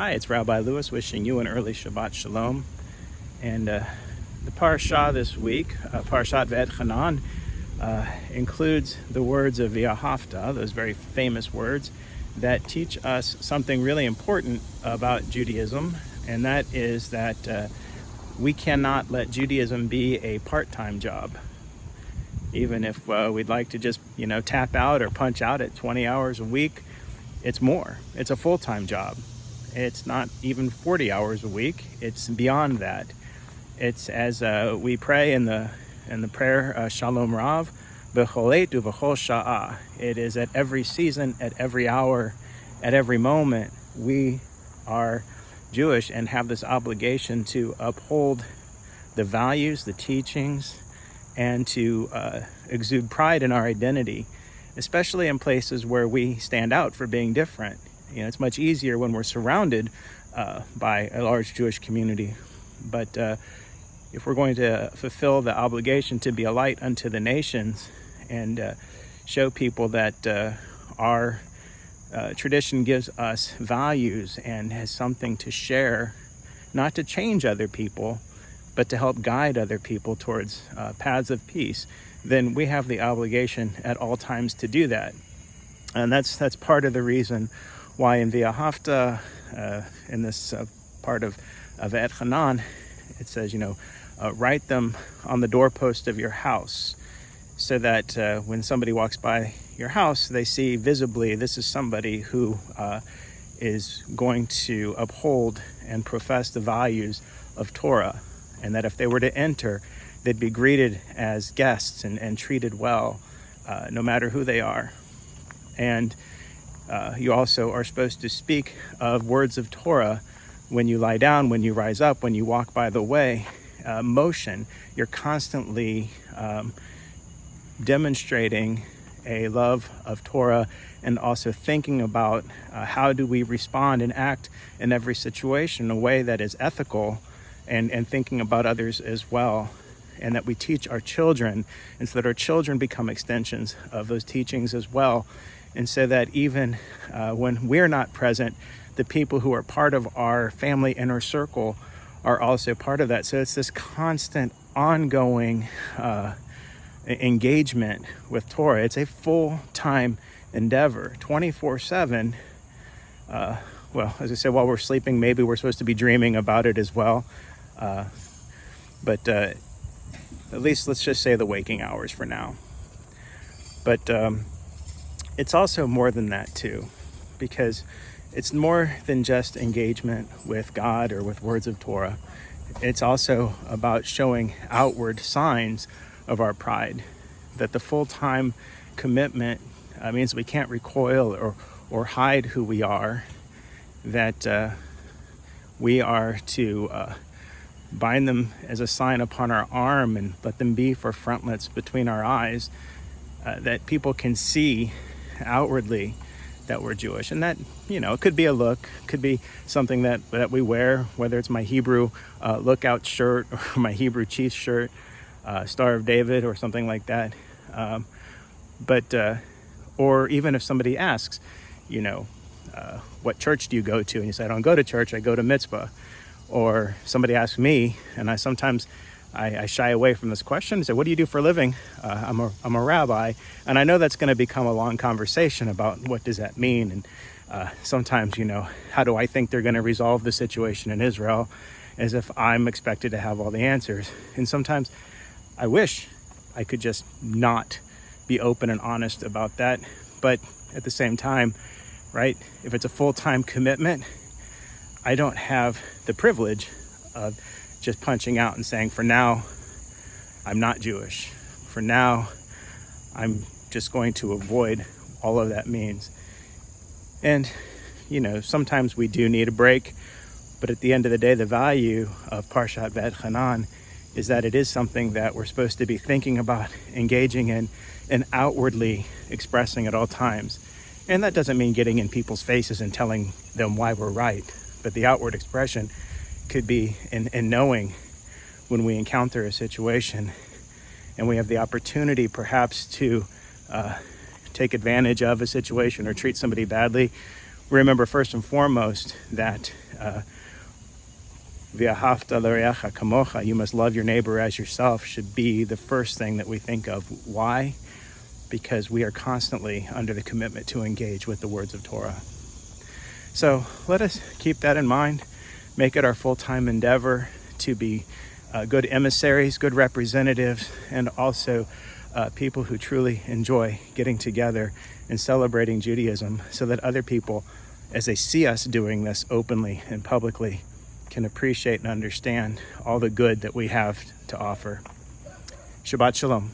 Hi, it's Rabbi Lewis wishing you an early Shabbat shalom. And the PARASHAT this week, PARASHAT VAETCHANAN, includes the words of V'ahavta, those very famous words that teach us something really important about Judaism, and that is that we cannot let Judaism be a part-time job. Even if we'd like to just, tap out or punch out at 20 hours a week, it's more. It's a full-time job. It's not even 40 hours a week. It's beyond that. It's as we pray in the prayer Shalom Rav, B'chol et u'v'chol sha'ah. It is at every season, at every hour, at every moment. We are Jewish and have this obligation to uphold the values, the teachings, and to exude pride in our identity, especially in places where we stand out for being different. It's much easier when we're surrounded by a large Jewish community. But if we're going to fulfill the obligation to be a light unto the nations and show people that our tradition gives us values and has something to share, not to change other people, but to help guide other people towards paths of peace, then we have the obligation at all times to do that. And that's part of the reason why in V'ahavta, in this part of VAETCHANAN, it says, write them on the doorpost of your house, so that when somebody walks by your house, they see visibly this is somebody who is going to uphold and profess the values of Torah, and that if they were to enter, they'd be greeted as guests and treated well, no matter who they are. And you also are supposed to speak of words of Torah when you lie down, when you rise up, when you walk by the way. Motion, you're constantly demonstrating a love of Torah and also thinking about how do we respond and act in every situation in a way that is ethical and thinking about others as well. And that we teach our children, and so that our children become extensions of those teachings as well. And so that even when we're not present, the people who are part of our family inner circle are also part of that. So it's this constant, ongoing engagement with Torah. It's a full-time endeavor, 24/7. Well, as I said, while we're sleeping, maybe we're supposed to be dreaming about it as well. But at least let's just say the waking hours for now. But it's also more than that too, because it's more than just engagement with God or with words of Torah. It's also about showing outward signs of our pride, that the full-time commitment means we can't recoil or hide who we are, that we are to bind them as a sign upon our arm and let them be for frontlets between our eyes, that people can see outwardly that we're Jewish. And that, it could be a look, could be something that we wear, whether it's my Hebrew lookout shirt or my Hebrew Chiefs shirt, Star of David or something like that. Or even if somebody asks, what church do you go to? And you say, I don't go to church, I go to mitzvah. Or somebody asks me, and I sometimes shy away from this question and say, what do you do for a living? I'm a rabbi. And I know that's going to become a long conversation about what does that mean. And sometimes, how do I think they're going to resolve the situation in Israel, as if I'm expected to have all the answers. And sometimes I wish I could just not be open and honest about that. But at the same time, right, if it's a full-time commitment, I don't have the privilege of just punching out and saying, for now, I'm not Jewish. For now, I'm just going to avoid all of that means. And, sometimes we do need a break, but at the end of the day, the value of PARASHAT VAETCHANAN is that it is something that we're supposed to be thinking about, engaging in, and outwardly expressing at all times. And that doesn't mean getting in people's faces and telling them why we're right, but the outward expression could be in knowing when we encounter a situation and we have the opportunity perhaps to take advantage of a situation or treat somebody badly, remember first and foremost that V'ahavta l'reacha kamocha, you must love your neighbor as yourself, should be the first thing that we think of. Why? Because we are constantly under the commitment to engage with the words of Torah. So let us keep that in mind, make it our full-time endeavor to be good emissaries, good representatives, and also people who truly enjoy getting together and celebrating Judaism, so that other people, as they see us doing this openly and publicly, can appreciate and understand all the good that we have to offer. Shabbat shalom.